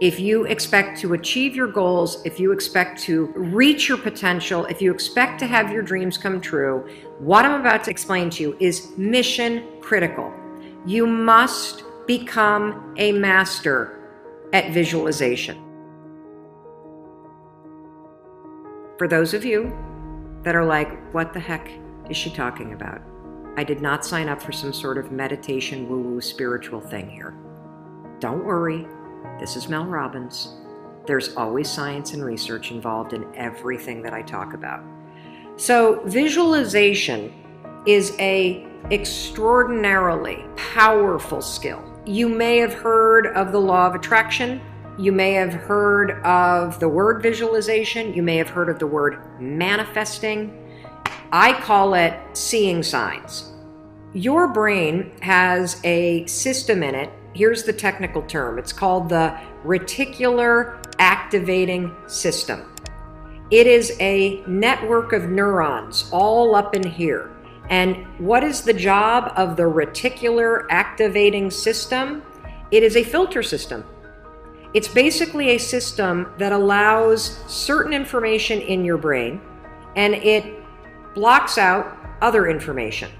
If you expect to achieve your goals, if you expect to reach your potential, if you expect to have your dreams come true, what I'm about to explain to you is mission critical. You must become a master at visualization. For those of you that are like, what the heck is she talking about? I did not sign up for some sort of meditation woo-woo spiritual thing here. Don't worry. This is Mel Robbins. There's always science and research involved in everything that I talk about. So visualization is an extraordinarily powerful skill. You may have heard of the law of attraction. You may have heard of the word visualization. You may have heard of the word manifesting. I call it seeing signs. Your brain has a system in it. Here's the technical term. It's called the reticular activating system. It is a network of neurons all up in here. And what is the job of the reticular activating system? It is a filter system. It's basically a system that allows certain information in your brain and it blocks out other information.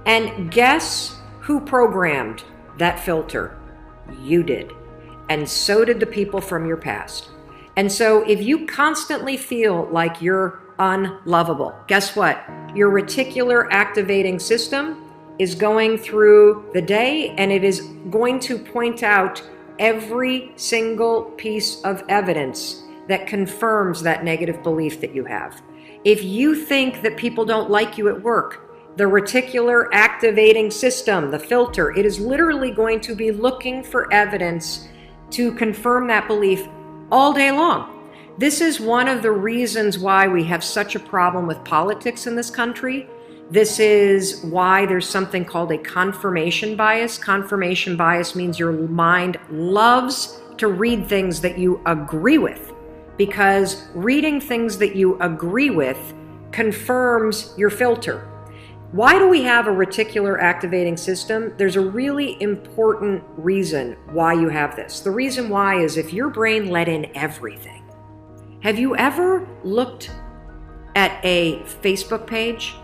And guess who programmed that filter? You did. And so did the people from your past. And so if you constantly feel like you're unlovable, guess what? Your reticular activating system is going through the day and it is going to point out every single piece of evidence that confirms that negative belief that you have. If you think that people don't like you at work, the reticular activating system, the filter, it is literally going to be looking for evidence to confirm that belief all day long. This is one of the reasons why we have such a problem with politics in this country. This is why there's something called a confirmation bias. Confirmation bias means your mind loves to read things that you agree with, because reading things that you agree with confirms your filter. Why do we have a reticular activating system? There's a really important reason why you have this. The reason why is if your brain let in everything. Have you ever looked at a Facebook page?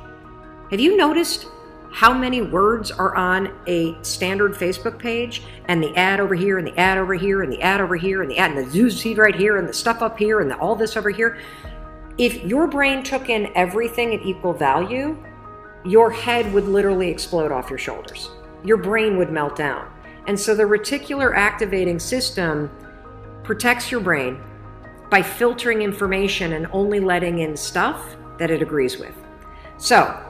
Have you noticed how many words are on a standard Facebook page, and the ad over here, and the ad over here, and the ad over here, and the ad, and the news feed right here, and the stuff up here, and all this over here? If your brain took in everything at equal value, your head would literally explode off your shoulders. Your brain would melt down. And so the reticular activating system protects your brain by filtering information and only letting in stuff that it agrees with. So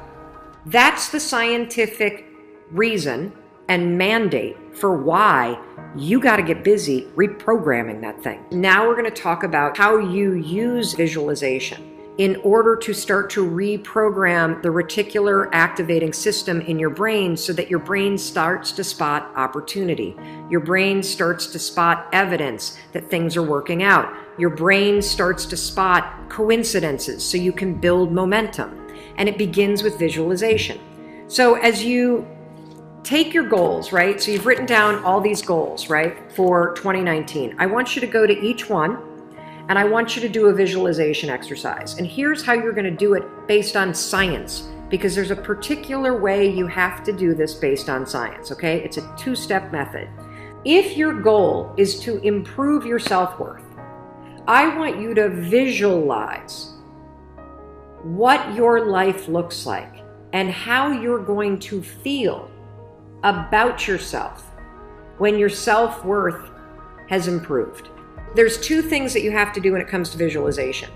that's the scientific reason and mandate for why you got to get busy reprogramming that thing. Now we're going to talk about how you use visualization in order to start to reprogram the reticular activating system in your brain so that your brain starts to spot opportunity. Your brain starts to spot evidence that things are working out. Your brain starts to spot coincidences so you can build momentum. And it begins with visualization. So as you take your goals, right? So you've written down all these goals, right, for 2019. I want you to go to each one and I want you to do a visualization exercise. And here's how you're going to do it based on science, because there's a particular way you have to do this based on science, okay? It's a two-step method. If your goal is to improve your self-worth, I want you to visualize what your life looks like and how you're going to feel about yourself when your self-worth has improved. There's two things that you have to do when it comes to visualization.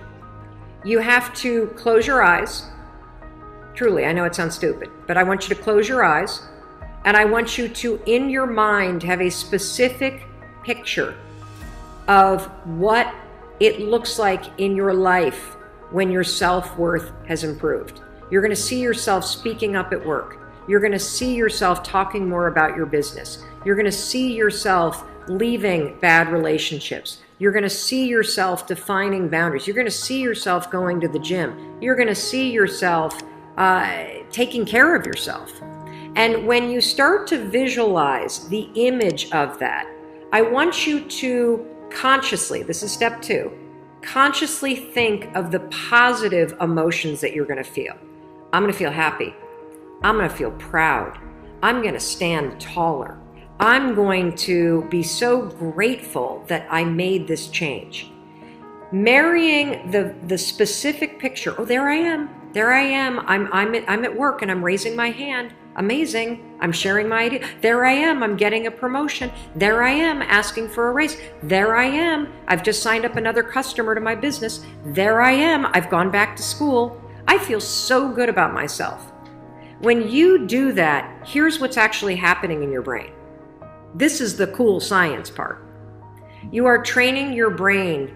You have to close your eyes. Truly, I know it sounds stupid, but I want you to close your eyes, and I want you to, in your mind, have a specific picture of what it looks like in your life when your self-worth has improved. You're going to see yourself speaking up at work. You're going to see yourself talking more about your business. You're going to see yourself leaving bad relationships. You're going to see yourself defining boundaries. You're going to see yourself going to the gym. You're going to see yourself taking care of yourself. And when you start to visualize the image of that, I want you to consciously, this is step 2, consciously think of the positive emotions that you're going to feel. I'm going to feel happy. I'm going to feel proud. I'm going to stand taller. I'm going to be so grateful that I made this change. Marrying the specific picture. Oh, there I am. There I am. I'm at work and I'm raising my hand. Amazing. I'm sharing my idea. There I am. I'm getting a promotion. There I am asking for a raise. There I am. I've just signed up another customer to my business. There I am. I've gone back to school. I feel so good about myself. When you do that, here's what's actually happening in your brain. This is the cool science part. You are training your brain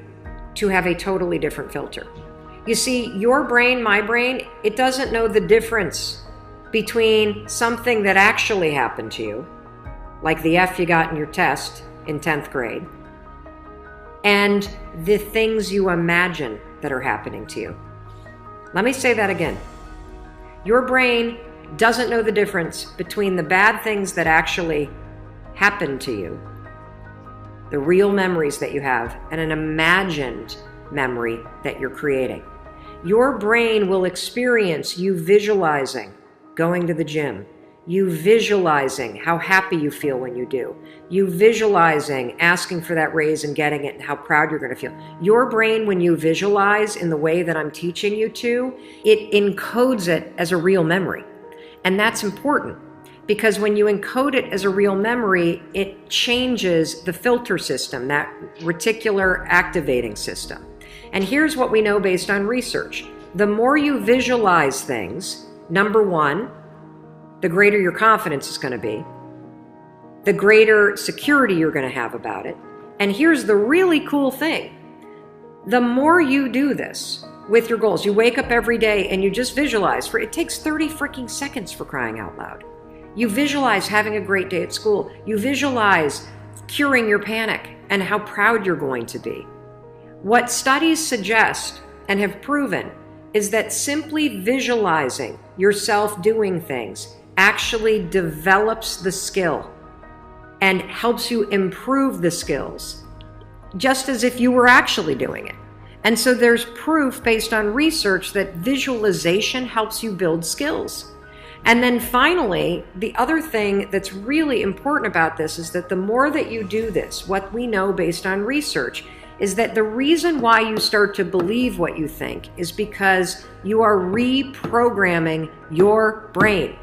to have a totally different filter. You see, your brain, my brain, it doesn't know the difference between something that actually happened to you, like the F you got in your test in 10th grade, and the things you imagine that are happening to you. Let me say that again. Your brain doesn't know the difference between the bad things that actually happened to you, the real memories that you have, and an imagined memory that you're creating. Your brain will experience you visualizing going to the gym, you visualizing how happy you feel when you do, you visualizing asking for that raise and getting it and how proud you're going to feel. Your brain, when you visualize in the way that I'm teaching you to, it encodes it as a real memory. And that's important because when you encode it as a real memory, it changes the filter system, that reticular activating system. And here's what we know based on research. The more you visualize things, number one, the greater your confidence is going to be, the greater security you're going to have about it. And here's the really cool thing. The more you do this with your goals, you wake up every day and you just visualize, it takes 30 freaking seconds for crying out loud. You visualize having a great day at school. You visualize curing your panic and how proud you're going to be. What studies suggest and have proven is that simply visualizing yourself doing things actually develops the skill and helps you improve the skills, just as if you were actually doing it. And so there's proof based on research that visualization helps you build skills. And then finally, the other thing that's really important about this is that the more that you do this, what we know based on research is that the reason why you start to believe what you think is because you are reprogramming your brain.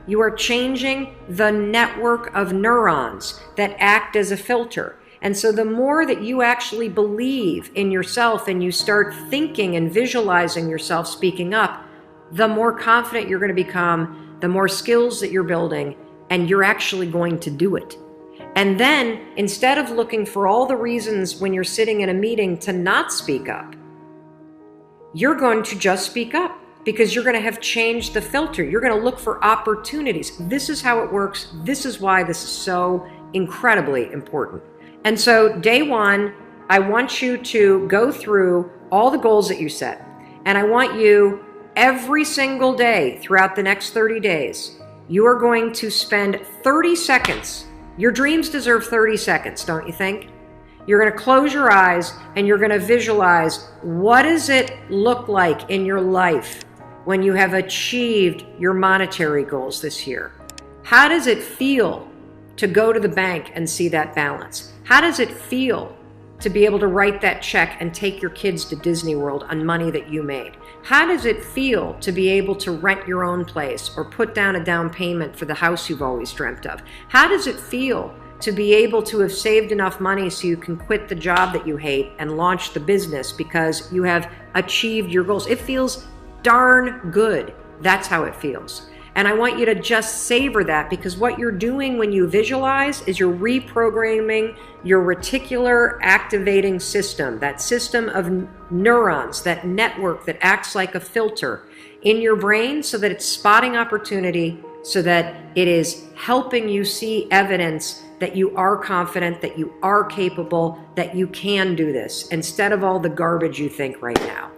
You are changing the network of neurons that act as a filter. And so the more that you actually believe in yourself and you start thinking and visualizing yourself speaking up, the more confident you're going to become, the more skills that you're building, and you're actually going to do it. And then, instead of looking for all the reasons when you're sitting in a meeting to not speak up, you're going to just speak up because you're going to have changed the filter. You're going to look for opportunities. This is how it works. This is why this is so incredibly important. And so, day one, I want you to go through all the goals that you set. And I want you, every single day throughout the next 30 days, you are going to spend 30 seconds. Your dreams deserve 30 seconds, don't you think? You're going to close your eyes and you're going to visualize, what does it look like in your life when you have achieved your monetary goals this year? How does it feel to go to the bank and see that balance? How does it feel to be able to write that check and take your kids to Disney World on money that you made? How does it feel to be able to rent your own place or put down a down payment for the house you've always dreamt of? How does it feel to be able to have saved enough money so you can quit the job that you hate and launch the business because you have achieved your goals? It feels darn good. That's how it feels. And I want you to just savor that, because what you're doing when you visualize is you're reprogramming your reticular activating system, that system of neurons, that network that acts like a filter in your brain so that it's spotting opportunity, so that it is helping you see evidence that you are confident, that you are capable, that you can do this, instead of all the garbage you think right now.